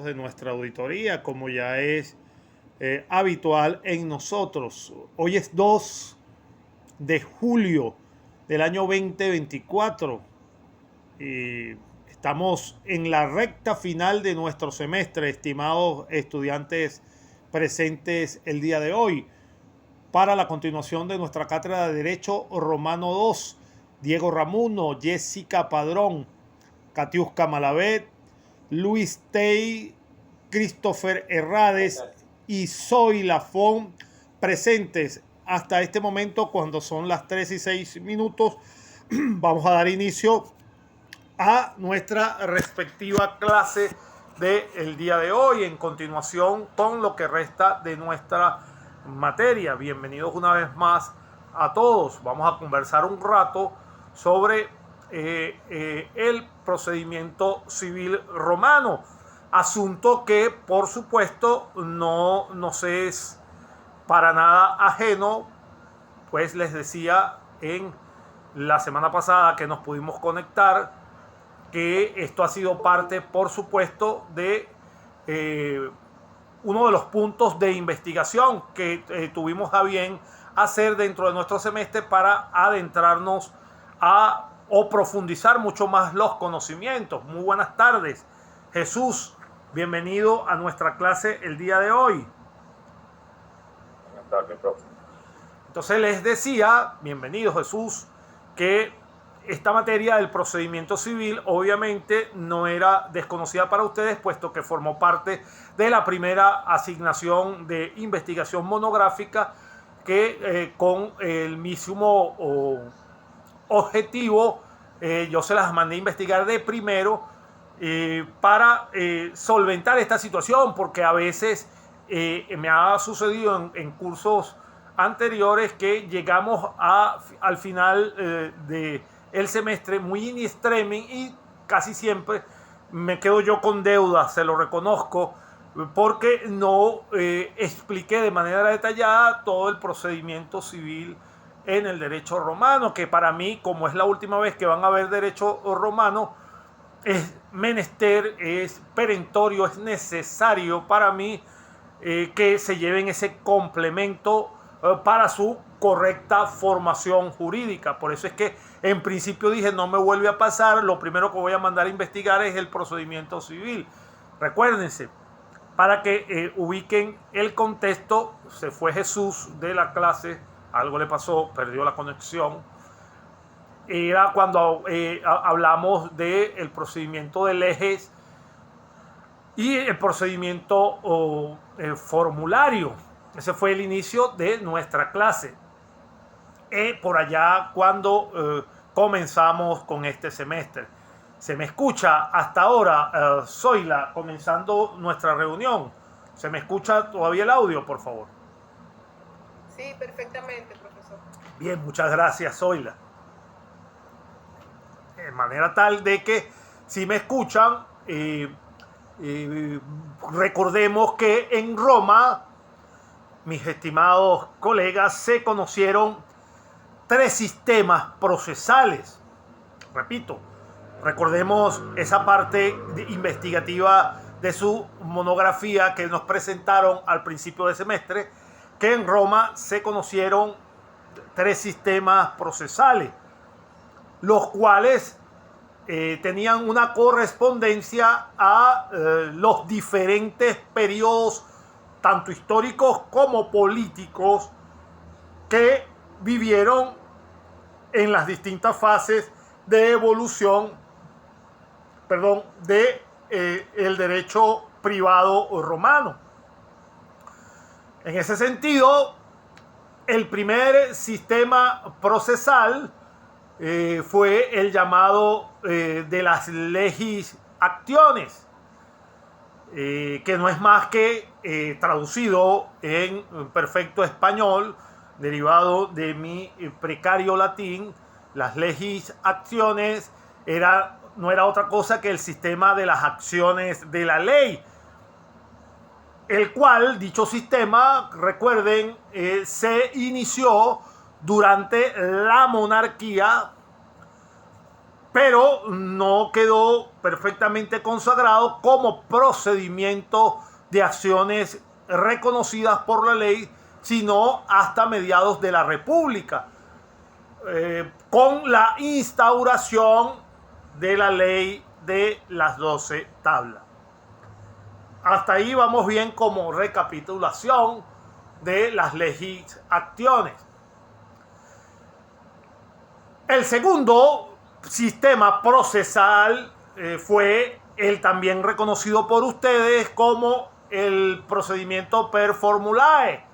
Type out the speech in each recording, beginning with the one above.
de nuestra auditoría, como ya es habitual en nosotros. Hoy es 2 de julio del año 2024 y estamos en la recta final de nuestro semestre, estimados estudiantes presentes el día de hoy, para la continuación de nuestra cátedra de Derecho Romano 2. Diego Ramuno, Jessica Padrón, Katiuska Malavet, Luis Tey, Christopher Herrades y Zoe Lafón presentes hasta este momento. Cuando son las 3:06, vamos a dar inicio a nuestra respectiva clase del día de hoy, en continuación con lo que resta de nuestra materia. Bienvenidos una vez más a todos. Vamos a conversar un rato sobre el procedimiento civil romano, asunto que por supuesto no nos es para nada ajeno, pues les decía en la semana pasada que nos pudimos conectar que esto ha sido parte, por supuesto, de uno de los puntos de investigación que tuvimos a bien hacer dentro de nuestro semestre para adentrarnos o profundizar mucho más los conocimientos. Muy buenas tardes, Jesús. Bienvenido a nuestra clase el día de hoy. Buenas tardes, profe. Entonces les decía, bienvenido Jesús, que esta materia del procedimiento civil obviamente no era desconocida para ustedes, puesto que formó parte de la primera asignación de investigación monográfica que con el mismo objetivo yo se las mandé a investigar de primero para solventar esta situación, porque a veces me ha sucedido en cursos anteriores que llegamos al final del semestre muy in extremis y casi siempre me quedo yo con deuda, se lo reconozco, porque no expliqué de manera detallada todo el procedimiento civil en el derecho romano, que para mí, como es la última vez que van a ver derecho romano, es menester, es perentorio, es necesario para mí que se lleven ese complemento para su correcta formación jurídica. Por eso es que en principio dije, no me vuelve a pasar, lo primero que voy a mandar a investigar es el procedimiento civil. Recuérdense, para que ubiquen el contexto, se fue Jesús de la clase, algo le pasó, perdió la conexión. Era cuando hablamos del procedimiento de leges y el procedimiento formulario. Ese fue el inicio de nuestra clase. Por allá cuando comenzamos con este semestre. ¿Se me escucha hasta ahora, Zoila, comenzando nuestra reunión? ¿Se me escucha todavía el audio, por favor? Sí, perfectamente, profesor. Bien, muchas gracias, Zoila. De manera tal de que si me escuchan, recordemos que en Roma, mis estimados colegas, se conocieron 3 sistemas procesales. Repito, recordemos esa parte investigativa de su monografía que nos presentaron al principio del semestre, que en Roma se conocieron 3 sistemas procesales, los cuales tenían una correspondencia a los diferentes periodos, tanto históricos como políticos, que vivieron en las distintas fases de evolución, de el derecho privado romano. En ese sentido, el primer sistema procesal fue el llamado de las legis actiones, que no es más que traducido en perfecto español, derivado de mi precario latín. Las legis actiones no era otra cosa que el sistema de las acciones de la ley, el cual, dicho sistema, recuerden, se inició durante la monarquía, pero no quedó perfectamente consagrado como procedimiento de acciones reconocidas por la ley, sino hasta mediados de la República, con la instauración de la ley de las 12 tablas. Hasta ahí vamos bien como recapitulación de las legislaciones. El segundo sistema procesal fue el también reconocido por ustedes como el procedimiento per formulae,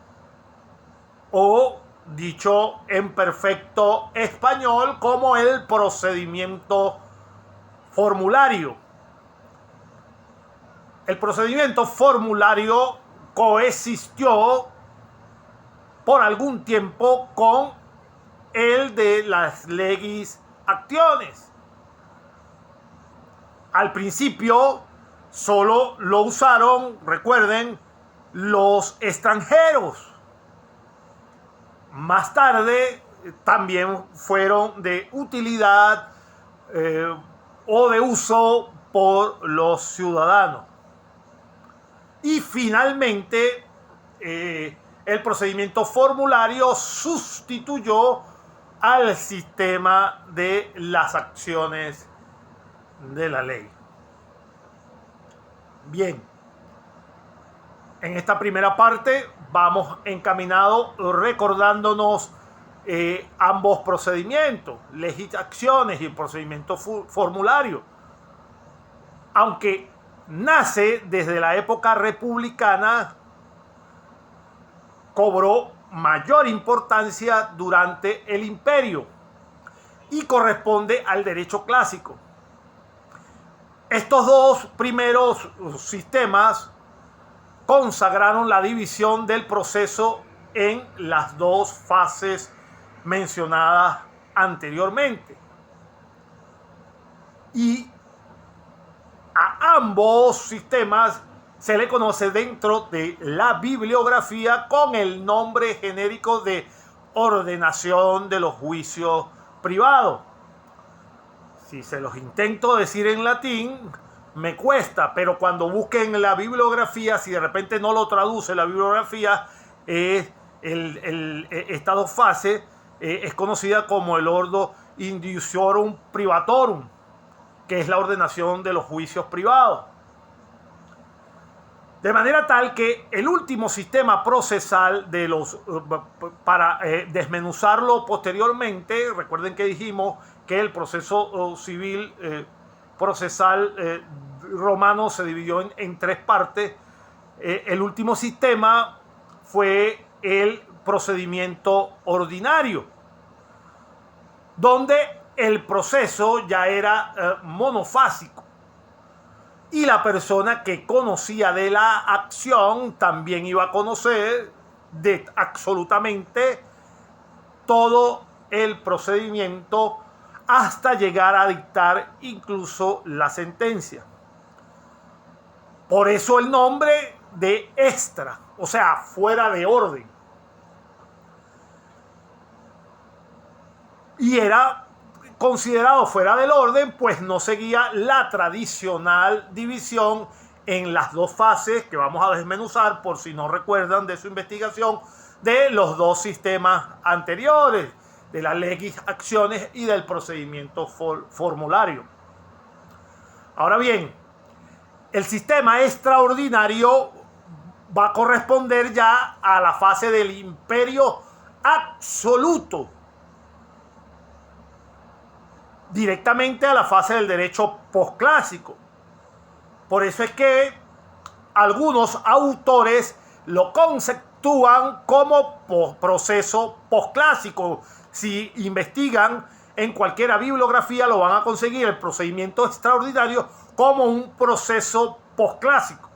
o dicho en perfecto español como el procedimiento formulario. El procedimiento formulario coexistió por algún tiempo con el de las legislaciones. Al principio solo lo usaron, recuerden, los extranjeros. Más tarde también fueron de utilidad o de uso por los ciudadanos. Y finalmente el procedimiento formulario sustituyó al sistema de las acciones de la ley. Bien, en esta primera parte vamos encaminados recordándonos ambos procedimientos, legislaciones y el procedimiento formulario. Aunque nace desde la época republicana, cobró mayor importancia durante el imperio y corresponde al derecho clásico. Estos dos primeros sistemas consagraron la división del proceso en las dos fases mencionadas anteriormente. Y a ambos sistemas se le conoce dentro de la bibliografía con el nombre genérico de ordenación de los juicios privados. Si se los intento decir en latín, me cuesta, pero cuando busquen la bibliografía, si de repente no lo traduce la bibliografía, esta dos fases es conocida como el ordo indiciorum privatorum, que es la ordenación de los juicios privados. De manera tal que el último sistema procesal de los, para desmenuzarlo posteriormente, recuerden que dijimos que el proceso civil procesal romano se dividió en tres partes. El último sistema fue el procedimiento ordinario, donde el proceso ya era monofásico y la persona que conocía de la acción también iba a conocer de absolutamente todo el procedimiento hasta llegar a dictar incluso la sentencia. Por eso el nombre de extra, o sea, fuera de orden. Y era considerado fuera del orden, pues no seguía la tradicional división en las dos fases que vamos a desmenuzar, por si no recuerdan de su investigación, de los dos sistemas anteriores, de las legislaciones y del procedimiento formulario. Ahora bien, el sistema extraordinario va a corresponder ya a la fase del imperio absoluto, directamente a la fase del derecho posclásico. Por eso es que algunos autores lo conceptúan como proceso posclásico. Si investigan en cualquier bibliografía lo van a conseguir el procedimiento extraordinario como un proceso posclásico.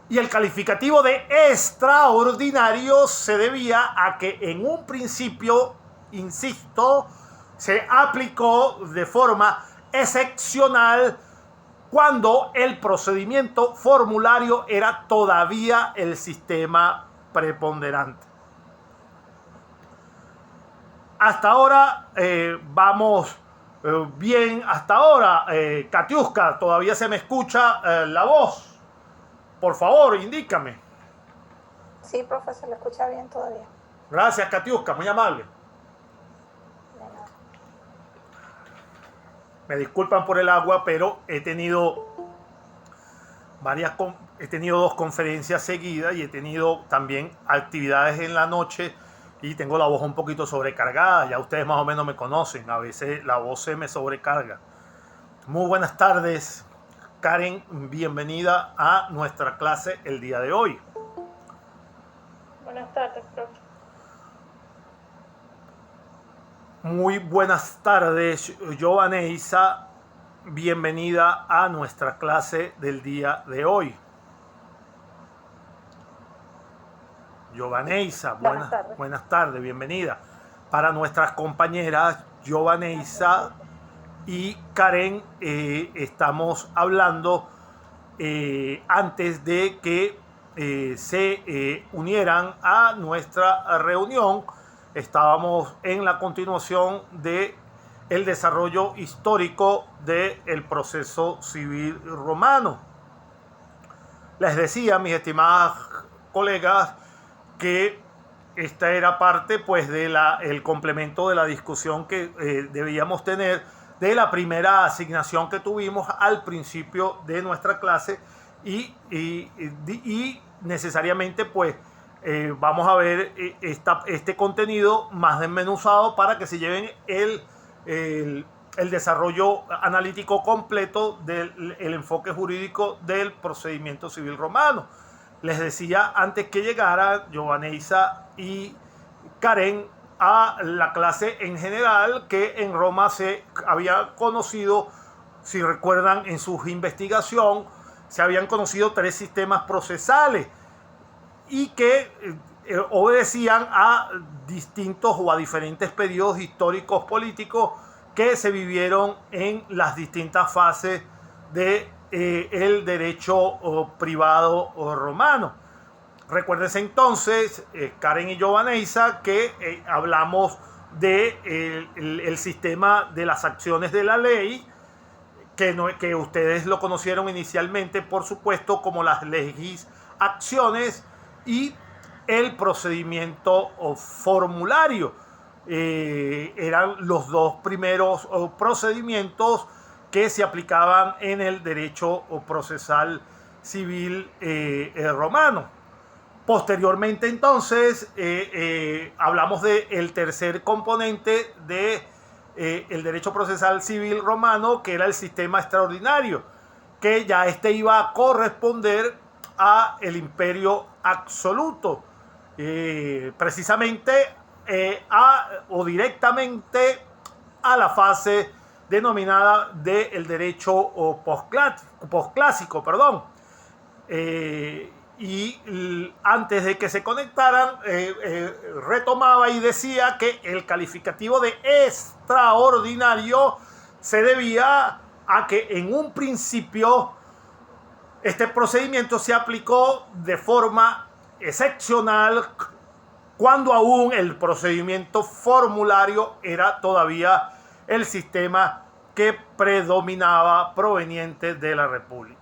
Y el calificativo de extraordinario se debía a que en un principio, insisto, se aplicó de forma excepcional cuando el procedimiento formulario era todavía el sistema preponderante. Hasta ahora vamos bien hasta ahora. Katiuska, todavía se me escucha la voz. Por favor, indícame. Sí, profesor, lo escucha bien todavía. Gracias, Katiuska, muy amable. De nada. Me disculpan por el agua, pero he tenido dos conferencias seguidas y he tenido también actividades en la noche y tengo la voz un poquito sobrecargada. Ya ustedes más o menos me conocen, a veces la voz se me sobrecarga. Muy buenas tardes, Karen, bienvenida a nuestra clase el día de hoy. Buenas tardes, profe. Muy buenas tardes, Giovaneisa, bienvenida a nuestra clase del día de hoy. Giovaneisa, buenas tardes, bienvenida. Para nuestras compañeras Giovaneisa y Karen, estamos hablando antes de que se unieran a nuestra reunión. Estábamos en la continuación de el desarrollo histórico del proceso civil romano. Les decía, mis estimadas colegas, que esta era parte pues el complemento de la discusión que debíamos tener de la primera asignación que tuvimos al principio de nuestra clase y necesariamente pues vamos a ver este contenido más desmenuzado para que se lleven el desarrollo analítico completo del enfoque jurídico del procedimiento civil romano. Les decía antes que llegara Giovaneisa y Karen a la clase en general que en Roma se había conocido, si recuerdan en su investigación, se habían conocido 3 sistemas procesales y que obedecían a distintos o a diferentes periodos históricos políticos que se vivieron en las distintas fases de el derecho privado romano. Recuérdense entonces, Karen y Giovaneisa, que hablamos de el sistema de las acciones de la ley, que ustedes lo conocieron inicialmente, por supuesto, como las legis acciones y el procedimiento formulario. Eran los 2 primeros procedimientos que se aplicaban en el derecho procesal civil romano. Posteriormente, entonces, hablamos del tercer componente del derecho procesal civil romano, que era el sistema extraordinario, que ya iba a corresponder a el imperio absoluto, precisamente o directamente a la fase denominada del derecho posclásico, y antes de que se conectaran retomaba y decía que el calificativo de extraordinario se debía a que en un principio este procedimiento se aplicó de forma excepcional cuando aún el procedimiento formulario era todavía el sistema que predominaba proveniente de la República.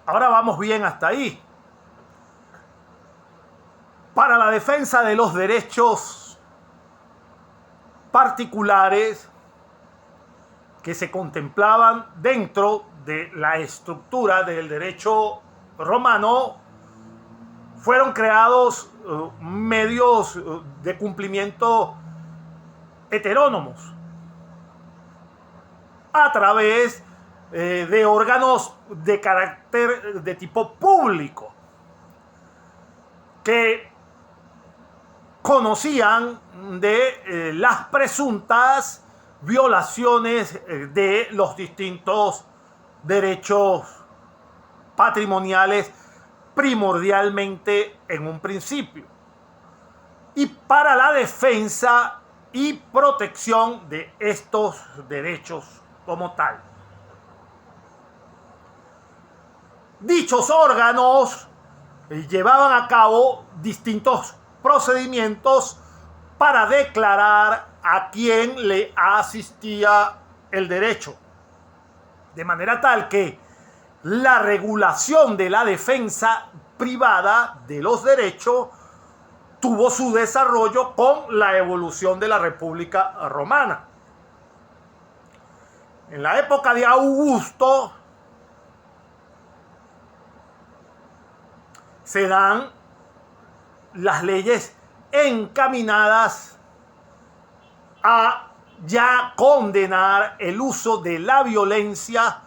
Ahora vamos bien hasta ahí. Para la defensa de los derechos particulares que se contemplaban dentro de la estructura del derecho romano, fueron creados medios de cumplimiento heterónomos a través de órganos de carácter de tipo público que conocían de las presuntas violaciones de los distintos derechos patrimoniales, primordialmente en un principio, y para la defensa y protección de estos derechos como tal. Dichos órganos llevaban a cabo distintos procedimientos para declarar a quien le asistía el derecho. De manera tal que la regulación de la defensa privada de los derechos tuvo su desarrollo con la evolución de la República Romana. En la época de Augusto se dan las leyes encaminadas a ya condenar el uso de la violencia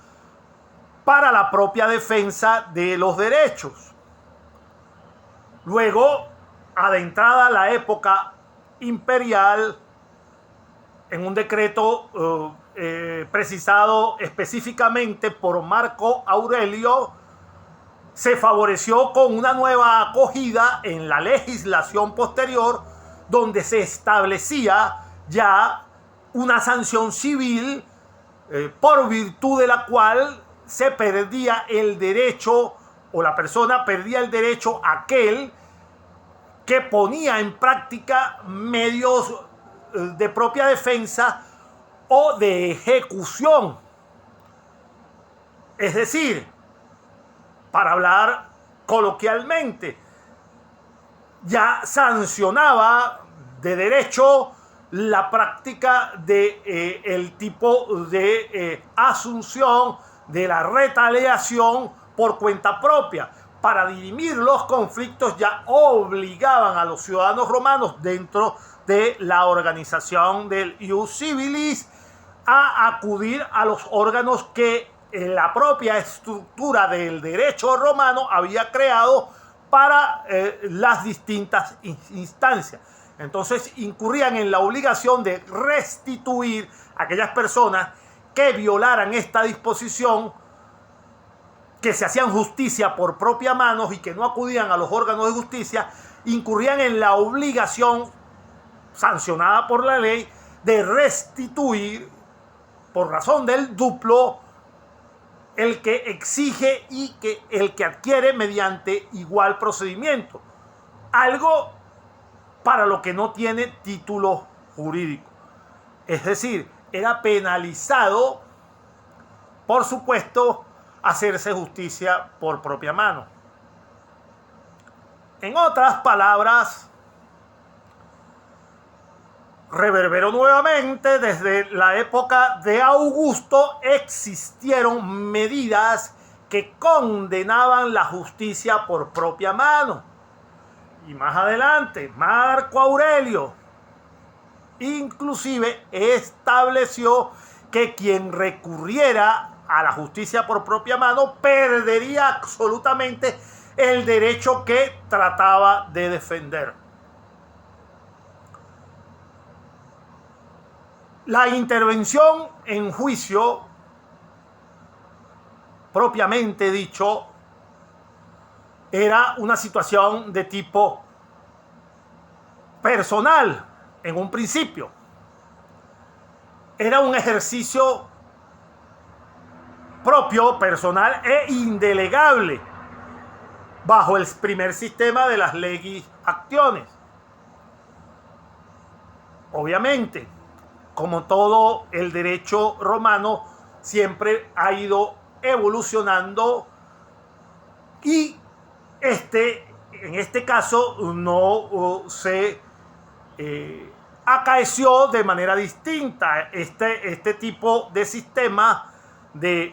para la propia defensa de los derechos. Luego, adentrada la época imperial, en un decreto precisado específicamente por Marco Aurelio, se favoreció con una nueva acogida en la legislación posterior, donde se establecía ya una sanción civil por virtud de la cual se perdía el derecho, o la persona perdía el derecho aquel que ponía en práctica medios de propia defensa o de ejecución. Es decir, para hablar coloquialmente, ya sancionaba de derecho la práctica de el tipo de asunción de la retaliación por cuenta propia. Para dirimir los conflictos ya obligaban a los ciudadanos romanos dentro de la organización del ius civilis a acudir a los órganos que la propia estructura del derecho romano había creado para las distintas instancias. Entonces incurrían en la obligación de restituir a aquellas personas que violaran esta disposición, que se hacían justicia por propia mano y que no acudían a los órganos de justicia, incurrían en la obligación sancionada por la ley de restituir por razón del duplo el que exige y que el que adquiere mediante igual procedimiento. Algo para lo que no tiene título jurídico. Es decir, era penalizado, por supuesto, hacerse justicia por propia mano. En otras palabras, reverberó nuevamente desde la época de Augusto, existieron medidas que condenaban la justicia por propia mano. Y más adelante, Marco Aurelio inclusive estableció que quien recurriera a la justicia por propia mano perdería absolutamente el derecho que trataba de defender. La intervención en juicio, propiamente dicho, era una situación de tipo personal en un principio. Era un ejercicio propio, personal e indelegable bajo el primer sistema de las legis actiones. Obviamente, como todo el derecho romano, siempre ha ido evolucionando y en este caso no se acaeció de manera distinta. Este tipo de sistema de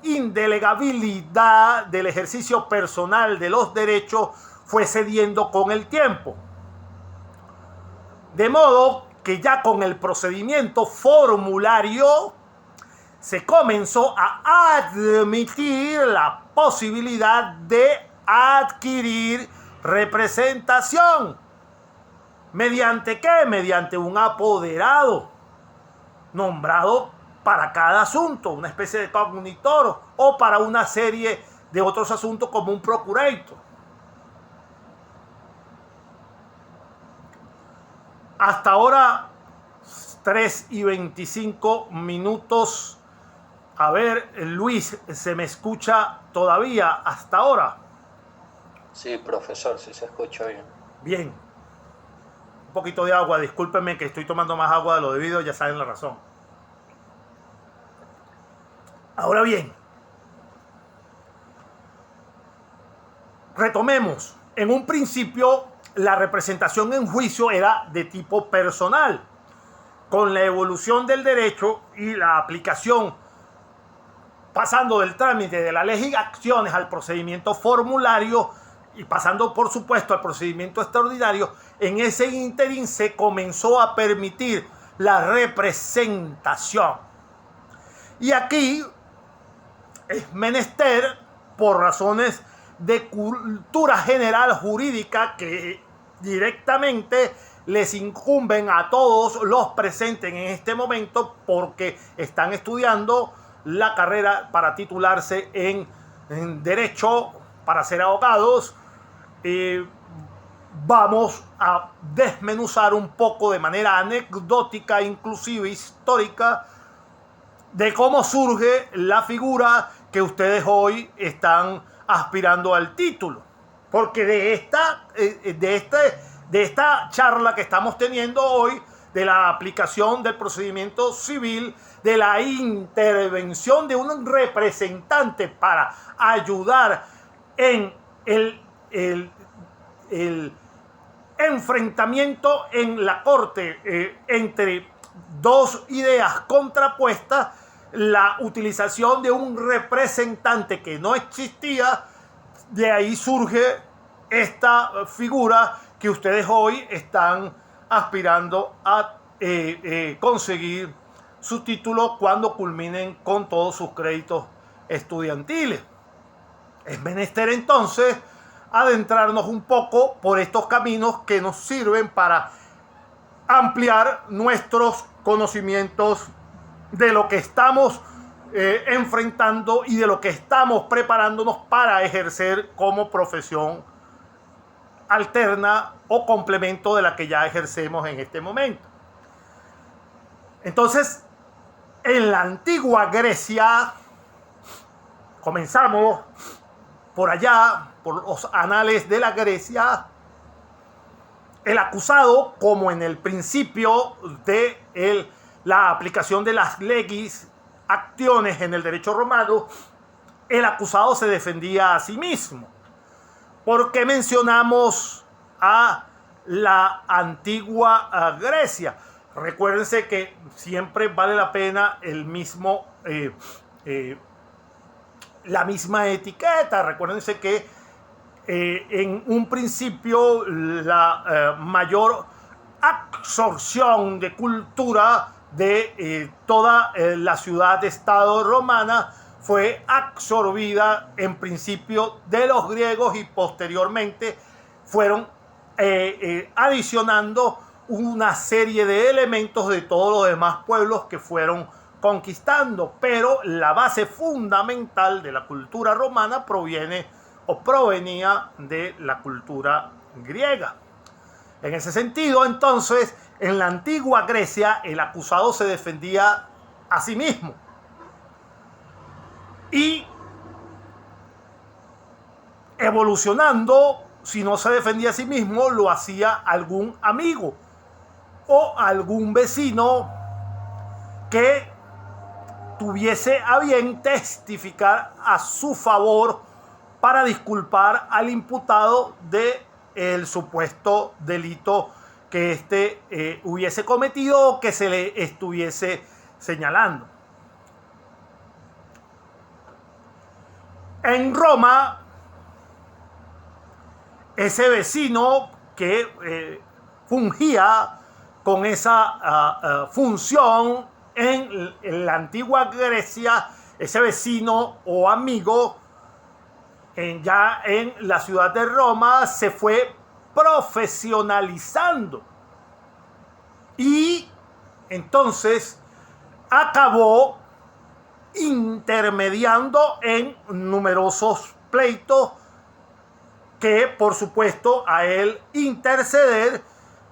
indelegabilidad del ejercicio personal de los derechos fue cediendo con el tiempo. De modo que ya con el procedimiento formulario se comenzó a admitir la posibilidad de adquirir representación. ¿Mediante qué? Mediante un apoderado nombrado para cada asunto, una especie de cognitor, o para una serie de otros asuntos como un procurator. Hasta ahora, 3:25. A ver, Luis, ¿se me escucha todavía hasta ahora? Sí, profesor, sí se escucha bien. Bien. Un poquito de agua. Discúlpenme que estoy tomando más agua de lo debido, ya saben la razón. Ahora bien, retomemos. En un principio, la representación en juicio era de tipo personal. Con la evolución del derecho y la aplicación, pasando del trámite de la ley y acciones al procedimiento formulario y pasando, por supuesto, al procedimiento extraordinario, en ese ínterin se comenzó a permitir la representación. Y aquí es menester, por razones de cultura general jurídica que directamente les incumben a todos los presentes en este momento porque están estudiando la carrera para titularse en Derecho, para ser abogados. Vamos a desmenuzar un poco de manera anecdótica, inclusive histórica, de cómo surge la figura que ustedes hoy están aspirando al título. Porque de esta charla que estamos teniendo hoy, de la aplicación del procedimiento civil, de la intervención de un representante para ayudar en el enfrentamiento en la corte entre dos ideas contrapuestas, la utilización de un representante que no existía, de ahí surge esta figura que ustedes hoy están aspirando a conseguir su título cuando culminen con todos sus créditos estudiantiles. Es menester entonces adentrarnos un poco por estos caminos que nos sirven para ampliar nuestros conocimientos de lo que estamos enfrentando y de lo que estamos preparándonos para ejercer como profesión alterna o complemento de la que ya ejercemos en este momento. Entonces, en la antigua Grecia, comenzamos por allá, por los anales de la Grecia, el acusado, como en el principio de la aplicación de las legis, acciones en el derecho romano, el acusado se defendía a sí mismo. ¿Por qué mencionamos a la antigua Grecia? Recuérdense que siempre vale la pena la misma etiqueta. Recuérdense que en un principio la mayor absorción de cultura de toda la ciudad-estado romana fue absorbida en principio de los griegos y posteriormente fueron adicionando una serie de elementos de todos los demás pueblos que fueron conquistando, pero la base fundamental de la cultura romana provenía de la cultura griega. En ese sentido, entonces, en la antigua Grecia, el acusado se defendía a sí mismo. Y evolucionando, si no se defendía a sí mismo, lo hacía algún amigo o algún vecino que tuviese a bien testificar a su favor para disculpar al imputado del supuesto delito que éste hubiese cometido o que se le estuviese señalando. En Roma, ese vecino que fungía con esa función en la antigua Grecia, ese vecino o amigo, ya en la ciudad de Roma, se fue profesionalizando y entonces acabó intermediando en numerosos pleitos que, por supuesto, a él interceder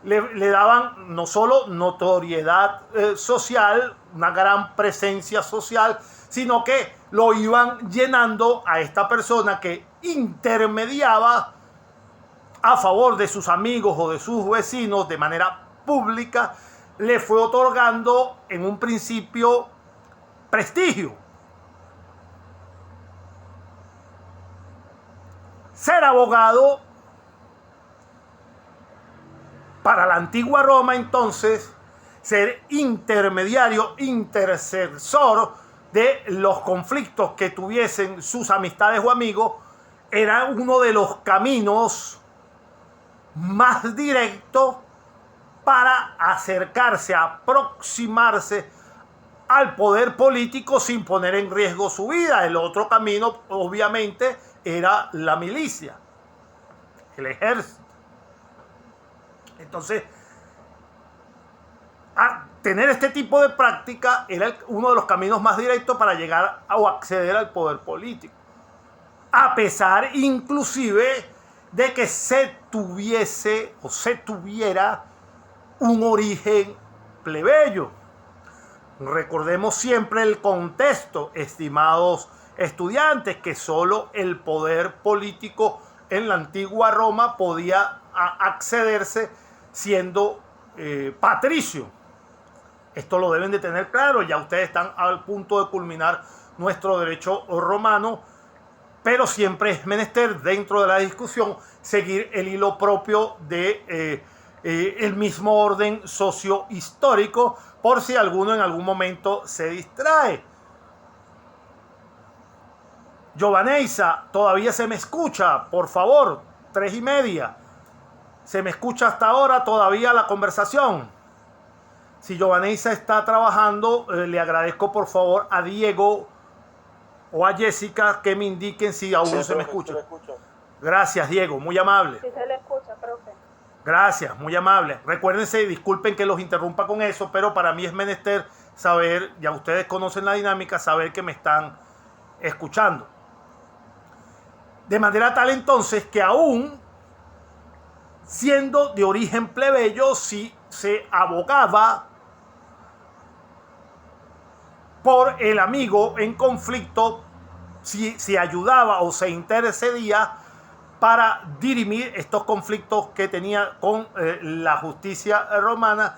le daban no solo notoriedad social, una gran presencia social, sino que lo iban llenando a esta persona que intermediaba a favor de sus amigos o de sus vecinos de manera pública, le fue otorgando en un principio prestigio. Ser abogado para la antigua Roma, entonces, ser intermediario, intercesor de los conflictos que tuviesen sus amistades o amigos, era uno de los caminos más directos para acercarse, aproximarse al poder político sin poner en riesgo su vida. El otro camino, obviamente, era la milicia, el ejército. Entonces, tener este tipo de práctica era uno de los caminos más directos para llegar o acceder al poder político. A pesar, inclusive, de que se tuviese o se tuviera un origen plebeyo. Recordemos siempre el contexto, estimados estudiantes, que solo el poder político en la antigua Roma podía accederse siendo patricio. Esto lo deben de tener claro, ya ustedes están al punto de culminar nuestro derecho romano, pero siempre es menester dentro de la discusión seguir el hilo propio de el mismo orden sociohistórico, por si alguno en algún momento se distrae. Giovaneisa, todavía se me escucha, por favor, 3:30. ¿Se me escucha hasta ahora todavía la conversación? Si Giovaneisa está trabajando, le agradezco por favor a Diego o a Jessica que me indiquen si aún se me escucha. Gracias, Diego, muy amable. Sí se le escucha, profe. Gracias, muy amable. Recuérdense, disculpen que los interrumpa con eso, pero para mí es menester saber, ya ustedes conocen la dinámica, saber que me están escuchando. De manera tal entonces que aún siendo de origen plebeyo, si se abogaba por el amigo en conflicto, si se ayudaba o se intercedía para dirimir estos conflictos que tenía con la justicia romana,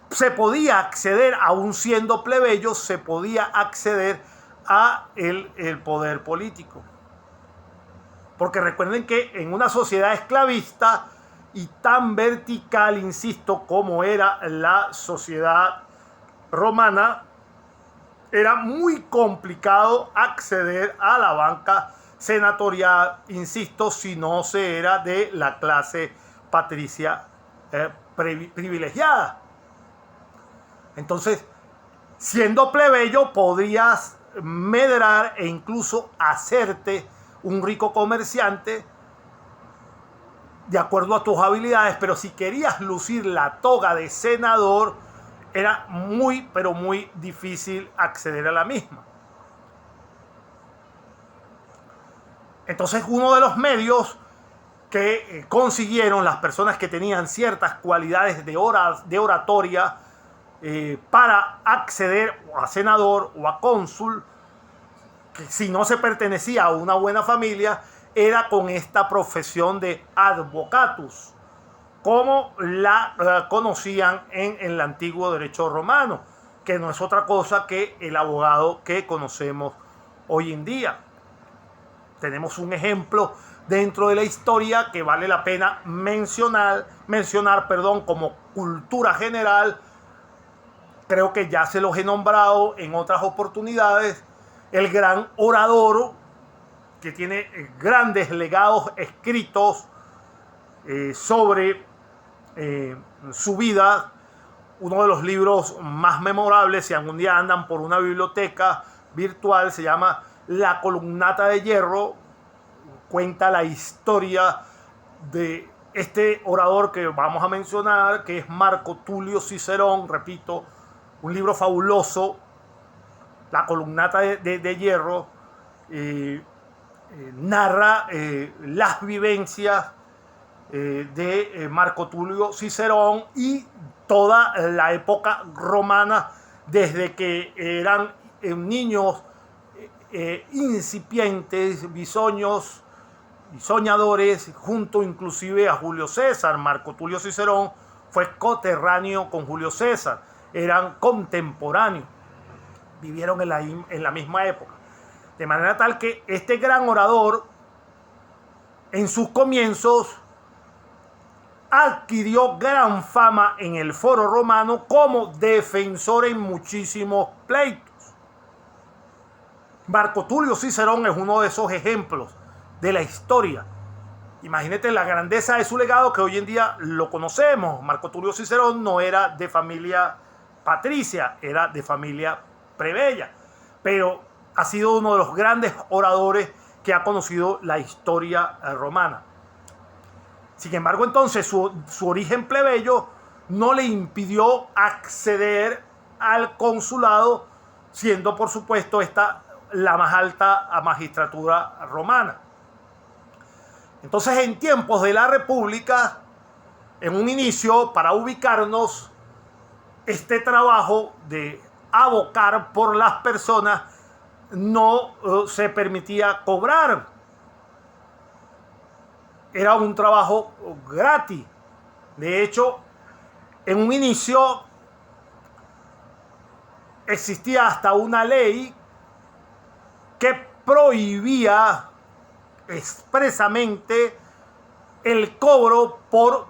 se podía acceder, aún siendo plebeyo, se podía acceder a el poder político. Porque recuerden que en una sociedad esclavista y tan vertical, insisto, como era la sociedad romana, era muy complicado acceder a la banca senatorial, insisto, si no se era de la clase patricia privilegiada. Entonces, siendo plebeyo, podrías medrar e incluso hacerte un rico comerciante de acuerdo a tus habilidades, pero si querías lucir la toga de senador, era muy, pero muy difícil acceder a la misma. Entonces, uno de los medios que consiguieron las personas que tenían ciertas cualidades de oratoria para acceder a senador o a cónsul, que si no se pertenecía a una buena familia, era con esta profesión de advocatus, como la conocían en el antiguo derecho romano, que no es otra cosa que el abogado que conocemos hoy en día. Tenemos un ejemplo dentro de la historia que vale la pena mencionar, como cultura general. Creo que ya se los he nombrado en otras oportunidades. El gran orador que tiene grandes legados escritos sobre su vida. Uno de los libros más memorables, si algún día andan por una biblioteca virtual, se llama La Columnata de Hierro. Cuenta la historia de este orador que vamos a mencionar, que es Marco Tulio Cicerón. Repito, un libro fabuloso, La Columnata de Hierro. Narra las vivencias de Marco Tulio Cicerón y toda la época romana, desde que eran niños incipientes, bisoños, y soñadores, junto inclusive a Julio César. Marco Tulio Cicerón fue coterráneo con Julio César, eran contemporáneos, vivieron en la misma época. De manera tal que este gran orador, en sus comienzos, adquirió gran fama en el foro romano como defensor en muchísimos pleitos. Marco Tulio Cicerón es uno de esos ejemplos de la historia. Imagínate la grandeza de su legado, que hoy en día lo conocemos. Marco Tulio Cicerón no era de familia patricia, era de familia plebeya, pero ha sido uno de los grandes oradores que ha conocido la historia romana. Sin embargo, entonces su origen plebeyo no le impidió acceder al consulado, siendo por supuesto esta la más alta magistratura romana. Entonces, en tiempos de la República, en un inicio, para ubicarnos, este trabajo de abocar por las personas no se permitía cobrar. Era un trabajo gratis. De hecho, en un inicio existía hasta una ley que prohibía expresamente el cobro por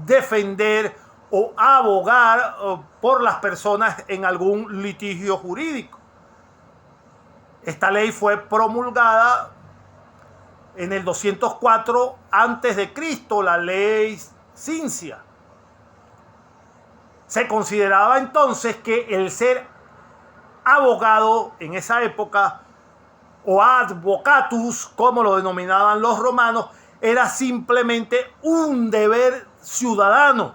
defender o abogar por las personas en algún litigio jurídico. Esta ley fue promulgada en el 204 a.C., la ley Cincia. Se consideraba entonces que el ser abogado en esa época, o advocatus, como lo denominaban los romanos, era simplemente un deber ciudadano.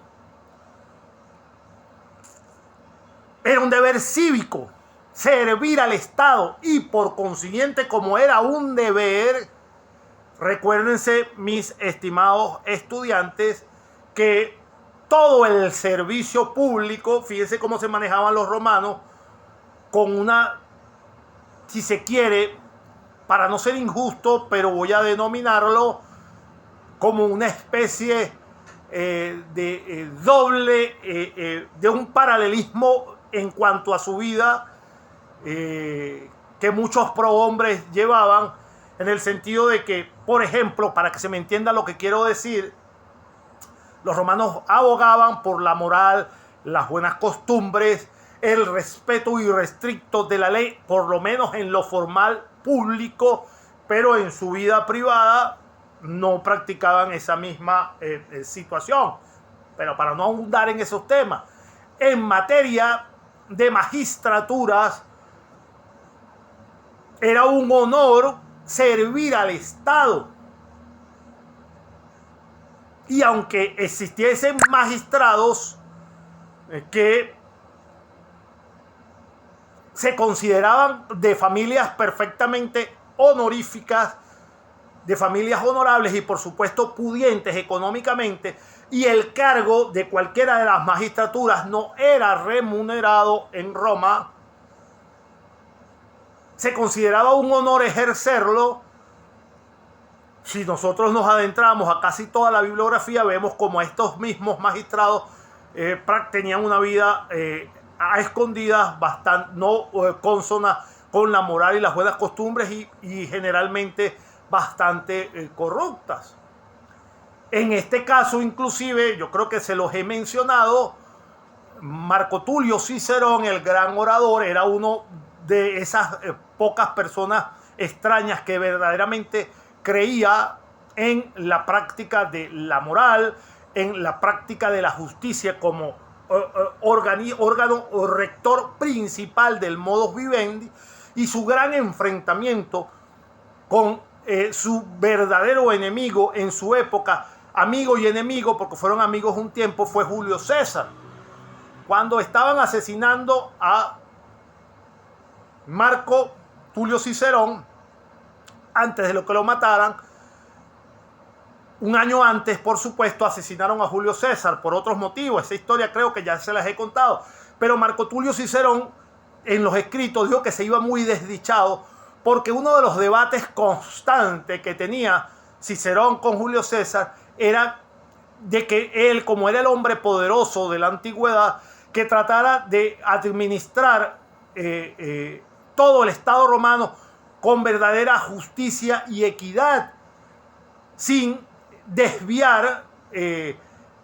Era un deber cívico, servir al Estado, y por consiguiente, como era un deber, recuérdense, mis estimados estudiantes, que todo el servicio público, fíjense cómo se manejaban los romanos, con una, si se quiere, para no ser injusto, pero voy a denominarlo como una especie de un paralelismo en cuanto a su vida que muchos prohombres llevaban, en el sentido de que, por ejemplo, para que se me entienda lo que quiero decir, los romanos abogaban por la moral, las buenas costumbres, el respeto irrestricto de la ley, por lo menos en lo formal público, pero en su vida privada no practicaban esa misma situación. Pero para no ahondar en esos temas, en materia de magistraturas, era un honor servir al Estado. Y aunque existiesen magistrados que se consideraban de familias perfectamente honoríficas, de familias honorables y por supuesto pudientes económicamente, y el cargo de cualquiera de las magistraturas no era remunerado en Roma, se consideraba un honor ejercerlo. Si nosotros nos adentramos a casi toda la bibliografía, vemos como estos mismos magistrados tenían una vida a escondidas, bastante no consona con la moral y las buenas costumbres, y generalmente bastante corruptas. En este caso, inclusive, yo creo que se los he mencionado, Marco Tulio Cicerón, el gran orador, era uno de esas pocas personas extrañas que verdaderamente creía en la práctica de la moral, en la práctica de la justicia como órgano o rector principal del modus vivendi, y su gran enfrentamiento con su verdadero enemigo en su época, amigo y enemigo, porque fueron amigos un tiempo, fue Julio César. Cuando estaban asesinando a Marco Tulio Cicerón, antes de lo que lo mataran, un año antes, por supuesto, asesinaron a Julio César por otros motivos. Esa historia creo que ya se las he contado. Pero Marco Tulio Cicerón, en los escritos, dijo que se iba muy desdichado, porque uno de los debates constantes que tenía Cicerón con Julio César era de que él, como era el hombre poderoso de la antigüedad, que tratara de administrar todo el Estado romano con verdadera justicia y equidad, sin desviar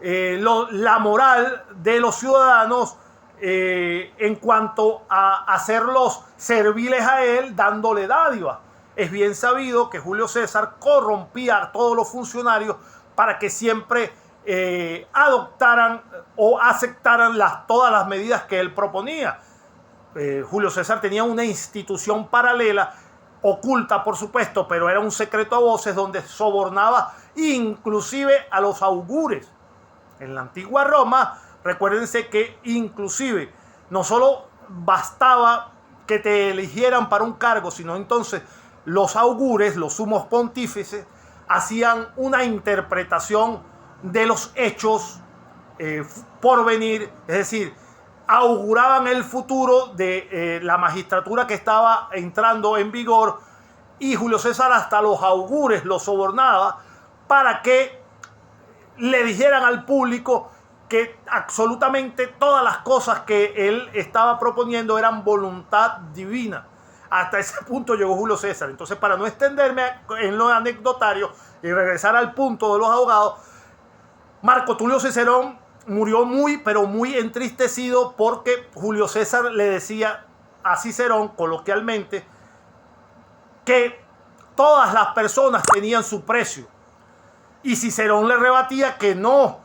la moral de los ciudadanos en cuanto a hacerlos serviles a él, dándole dádiva. Es bien sabido que Julio César corrompía a todos los funcionarios para que siempre adoptaran o aceptaran todas las medidas que él proponía. Julio César tenía una institución paralela, oculta por supuesto, pero era un secreto a voces, donde sobornaba inclusive a los augures. En la antigua Roma, recuérdense que inclusive no solo bastaba que te eligieran para un cargo, sino entonces los augures, los sumos pontífices, hacían una interpretación de los hechos por venir, es decir, auguraban el futuro de la magistratura que estaba entrando en vigor, y Julio César hasta los augures los sobornaba para que le dijeran al público que absolutamente todas las cosas que él estaba proponiendo eran voluntad divina. Hasta ese punto llegó Julio César. Entonces, para no extenderme en lo anecdotario y regresar al punto de los abogados, Marco Tulio Cicerón murió muy, pero muy entristecido, porque Julio César le decía a Cicerón, coloquialmente, que todas las personas tenían su precio. Y Cicerón le rebatía que no,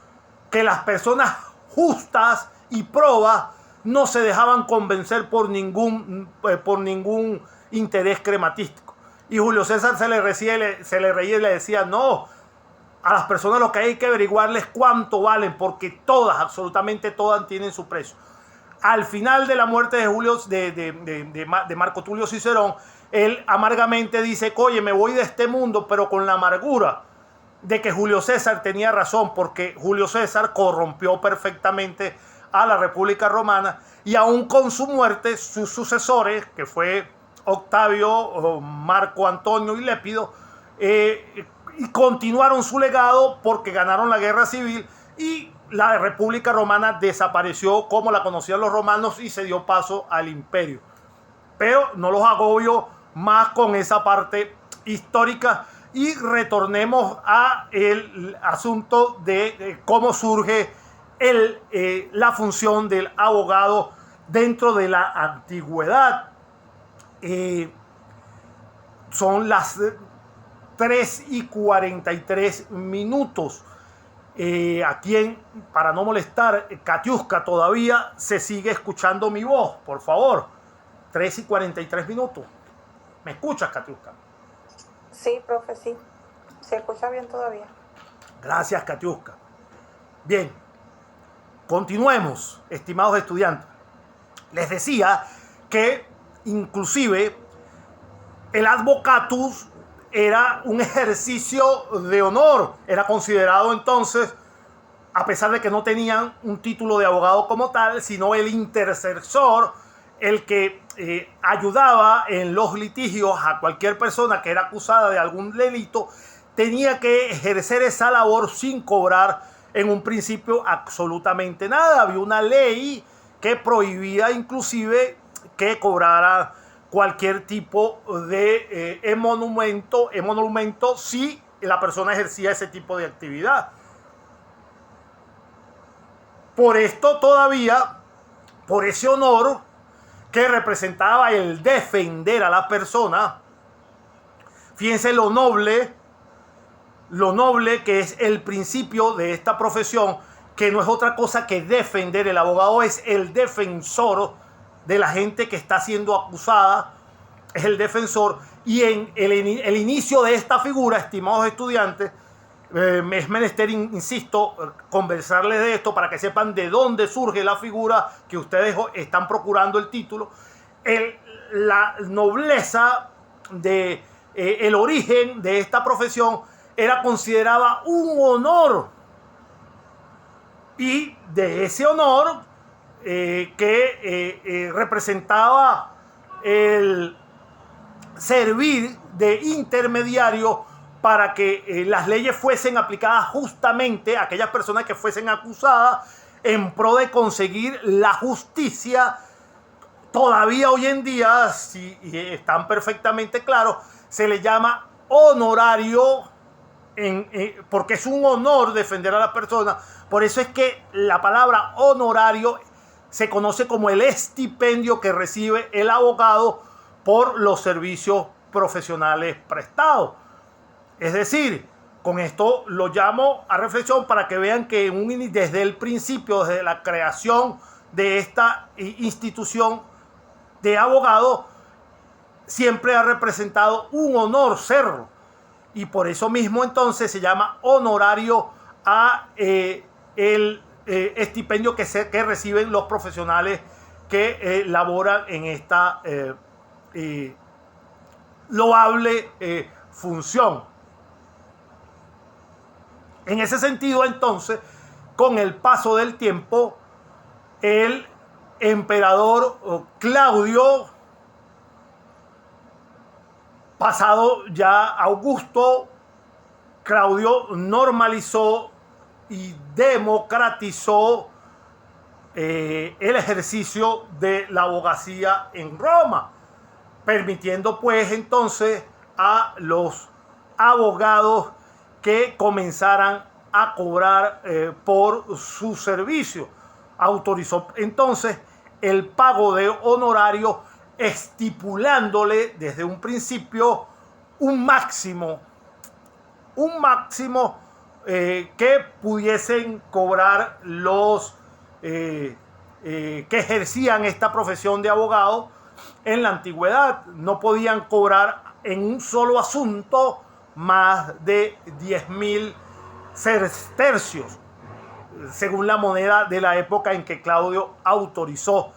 que las personas justas y probas no se dejaban convencer por ningún interés crematístico. Y Julio César se le reía y le decía, no, a las personas lo que hay que averiguarles cuánto valen, porque todas, absolutamente todas, tienen su precio. Al final de la muerte de Marco Tulio Cicerón, él amargamente dice, oye, me voy de este mundo, pero con la amargura de que Julio César tenía razón, porque Julio César corrompió perfectamente a la República Romana, y aún con su muerte, sus sucesores, que fue Octavio, Marco Antonio y Lépido, y continuaron su legado porque ganaron la guerra civil, y la República Romana desapareció como la conocían los romanos y se dio paso al imperio. Pero no los agobio más con esa parte histórica, y retornemos a el asunto de cómo surge la función del abogado dentro de la antigüedad. Son las 3:43. Aquí, para no molestar, Katiuska, todavía se sigue escuchando mi voz, por favor. 3:43. ¿Me escuchas, Katiuska? Sí, profe, sí. Se escucha bien todavía. Gracias, Katiuska. Bien, continuemos, estimados estudiantes. Les decía que inclusive el advocatus era un ejercicio de honor. Era considerado entonces, a pesar de que no tenían un título de abogado como tal, sino el intercesor, el que ayudaba en los litigios a cualquier persona que era acusada de algún delito, tenía que ejercer esa labor sin cobrar en un principio absolutamente nada. Había una ley que prohibía inclusive que cobrara cualquier tipo de emolumento si la persona ejercía ese tipo de actividad. Por esto todavía, por ese honor que representaba el defender a la persona, fíjense lo noble que es el principio de esta profesión, que no es otra cosa que defender. El abogado es el defensor de la gente que está siendo acusada, es el defensor. Y en el inicio de esta figura, estimados estudiantes, es menester, insisto, conversarles de esto para que sepan de dónde surge la figura que ustedes están procurando el título. La nobleza el origen de esta profesión era considerada un honor, y de ese honor que representaba el servir de intermediario para que las leyes fuesen aplicadas justamente a aquellas personas que fuesen acusadas en pro de conseguir la justicia. Todavía hoy en día, si están perfectamente claros, se le llama honorario, porque es un honor defender a la persona. Por eso es que la palabra honorario se conoce como el estipendio que recibe el abogado por los servicios profesionales prestados. Es decir, con esto lo llamo a reflexión para que vean que desde el principio, desde la creación de esta institución de abogado, siempre ha representado un honor serlo. Y por eso mismo entonces se llama honorario a el estipendio que reciben los profesionales que laboran en esta loable función. En ese sentido, entonces, con el paso del tiempo, el emperador Claudio, pasado ya Augusto, Claudio normalizó y democratizó el ejercicio de la abogacía en Roma, permitiendo pues entonces a los abogados que comenzaran a cobrar por su servicio. Autorizó entonces el pago de honorario, estipulándole desde un principio un máximo que pudiesen cobrar los que ejercían esta profesión de abogado en la antigüedad. No podían cobrar en un solo asunto más de 10.000 sestercios, según la moneda de la época en que Claudio autorizó.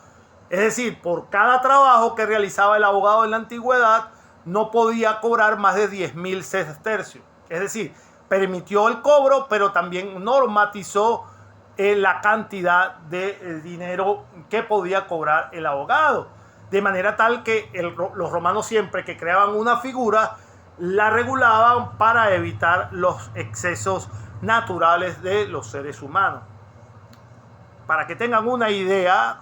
Es decir, por cada trabajo que realizaba el abogado en la antigüedad, no podía cobrar más de 10.000 sestercios. Es decir, permitió el cobro, pero también normatizó la cantidad de dinero que podía cobrar el abogado. De manera tal que los romanos, siempre que creaban una figura, la regulaban para evitar los excesos naturales de los seres humanos. Para que tengan una idea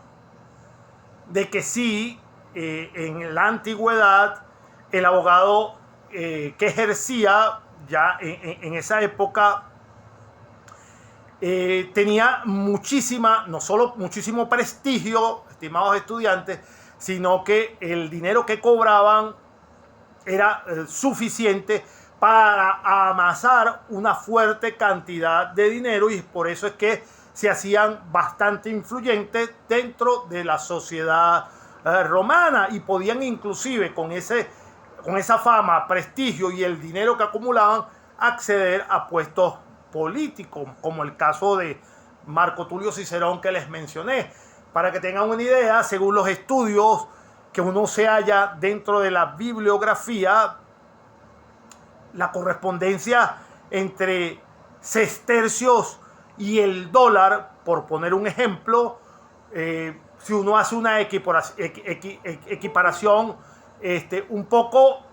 de que sí, en la antigüedad, el abogado que ejercía ya en esa época tenía no solo muchísimo prestigio, estimados estudiantes, sino que el dinero que cobraban era suficiente para amasar una fuerte cantidad de dinero, y por eso es que se hacían bastante influyentes dentro de la sociedad romana, y podían inclusive con esa fama, prestigio y el dinero que acumulaban acceder a puestos políticos, como el caso de Marco Tulio Cicerón que les mencioné. Para que tengan una idea, según los estudios que uno se halla dentro de la bibliografía, la correspondencia entre sestercios y el dólar, por poner un ejemplo, si uno hace una equiparación un poco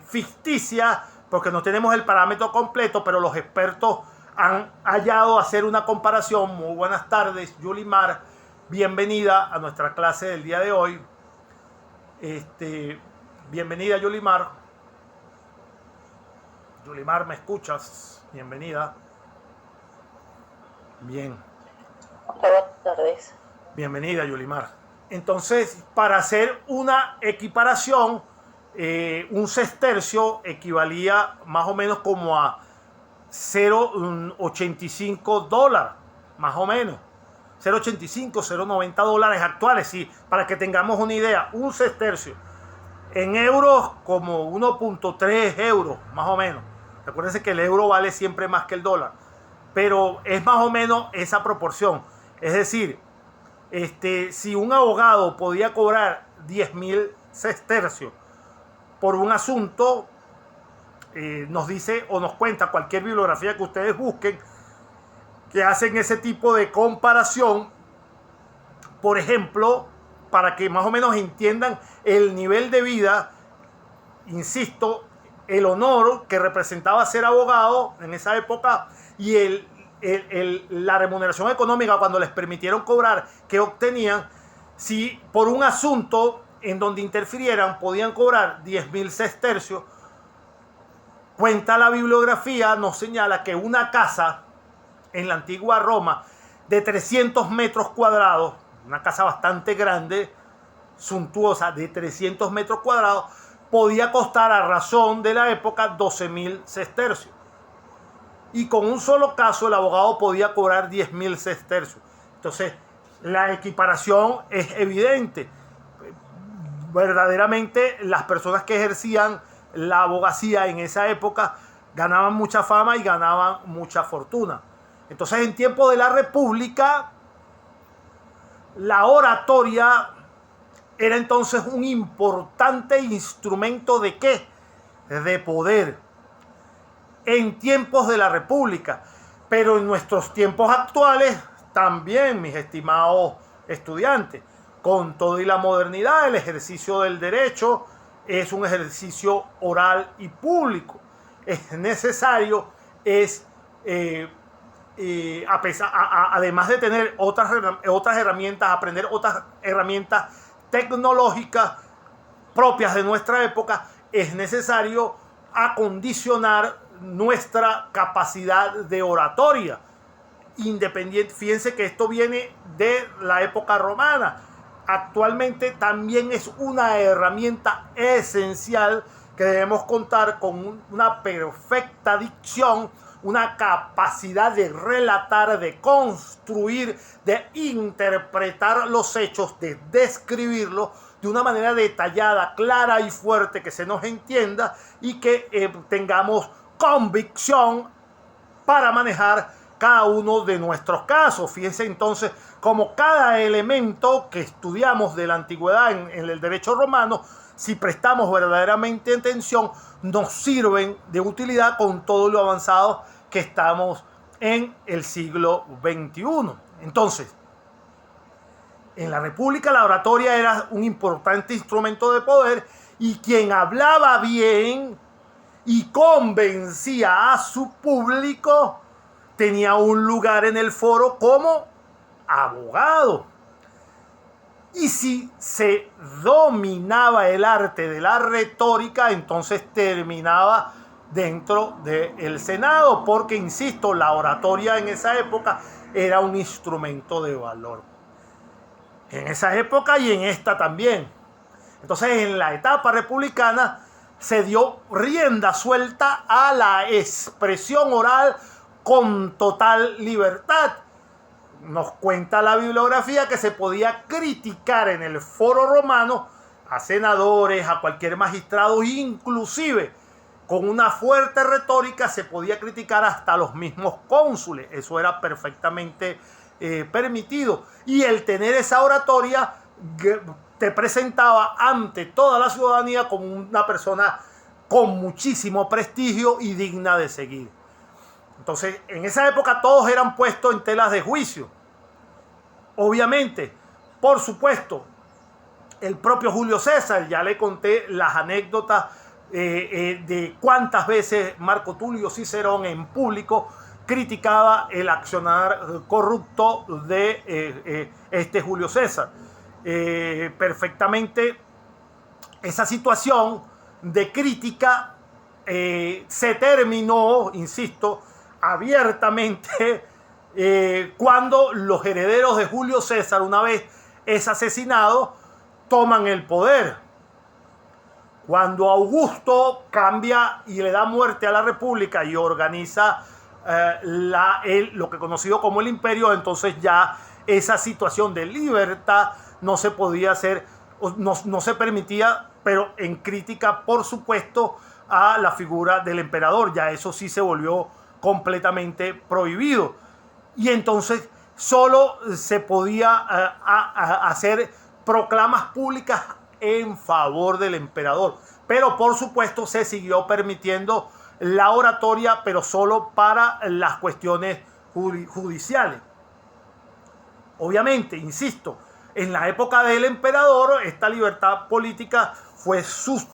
ficticia, porque no tenemos el parámetro completo, pero los expertos han hallado hacer una comparación. Muy buenas tardes, Yulimar, bienvenida a nuestra clase del día de hoy. Bienvenida, Yulimar. Yulimar, ¿me escuchas? Bienvenida. Bien. Buenas tardes. Bienvenida, Yulimar. Entonces, para hacer una equiparación, un sestercio equivalía más o menos como a 0,85 dólares, más o menos. 0,85, 0,90 dólares actuales, sí, para que tengamos una idea. Un sestercio en euros como 1,3 euros, más o menos. Recuérdense que el euro vale siempre más que el dólar, pero es más o menos esa proporción. Es decir, si un abogado podía cobrar 10.000 sestercios por un asunto, nos dice o nos cuenta cualquier bibliografía que ustedes busquen, que hacen ese tipo de comparación. Por ejemplo, para que más o menos entiendan el nivel de vida, insisto, el honor que representaba ser abogado en esa época y la remuneración económica cuando les permitieron cobrar que obtenían, si por un asunto en donde interfirieran podían cobrar 10.000 sestercios. Cuenta la bibliografía, nos señala que una casa en la antigua Roma de 300 metros cuadrados, una casa bastante grande, suntuosa, de 300 metros cuadrados, podía costar a razón de la época 12.000 sestercios. Y con un solo caso el abogado podía cobrar 10.000 sestercios. Entonces, la equiparación es evidente. Verdaderamente, las personas que ejercían la abogacía en esa época ganaban mucha fama y ganaban mucha fortuna. Entonces, en tiempo de la República, la oratoria era entonces un importante instrumento ¿de qué? De poder. En tiempos de la República. Pero en nuestros tiempos actuales también, mis estimados estudiantes, con todo y la modernidad, el ejercicio del derecho es un ejercicio oral y público. Es necesario, además de tener otras herramientas, aprender otras herramientas tecnológicas propias de nuestra época, es necesario acondicionar nuestra capacidad de oratoria independiente. Fíjense que esto viene de la época romana. Actualmente también es una herramienta esencial que debemos contar con una perfecta dicción, una capacidad de relatar, de construir, de interpretar los hechos, de describirlos de una manera detallada, clara y fuerte, que se nos entienda y que tengamos convicción para manejar cada uno de nuestros casos. Fíjense entonces como cada elemento que estudiamos de la antigüedad en el derecho romano, si prestamos verdaderamente atención, nos sirven de utilidad con todo lo avanzado que estamos en el siglo XXI. Entonces, en la República la oratoria era un importante instrumento de poder y quien hablaba bien y convencía a su público tenía un lugar en el foro como abogado. Y si se dominaba el arte de la retórica, entonces terminaba dentro del Senado, porque, insisto, la oratoria en esa época era un instrumento de valor. En esa época y en esta también. Entonces, en la etapa republicana se dio rienda suelta a la expresión oral con total libertad. Nos cuenta la bibliografía que se podía criticar en el foro romano a senadores, a cualquier magistrado, inclusive con una fuerte retórica se podía criticar hasta los mismos cónsules. Eso era perfectamente permitido. Y el tener esa oratoria te presentaba ante toda la ciudadanía como una persona con muchísimo prestigio y digna de seguir. Entonces, en esa época todos eran puestos en telas de juicio. Obviamente, por supuesto, el propio Julio César, ya le conté las anécdotas de cuántas veces Marco Tulio Cicerón en público criticaba el accionar corrupto de este Julio César. Perfectamente esa situación de crítica se terminó, insisto, abiertamente cuando los herederos de Julio César, una vez es asesinado, toman el poder. Cuando Augusto cambia y le da muerte a la República y organiza lo que conocido como el imperio, entonces ya esa situación de libertad no se podía hacer, no se permitía, pero en crítica, por supuesto, a la figura del emperador. Ya eso sí se volvió completamente prohibido. Y entonces solo se podía hacer proclamas públicas en favor del emperador. Pero por supuesto se siguió permitiendo la oratoria, pero solo para las cuestiones judiciales. Obviamente, insisto, en la época del emperador esta libertad política fue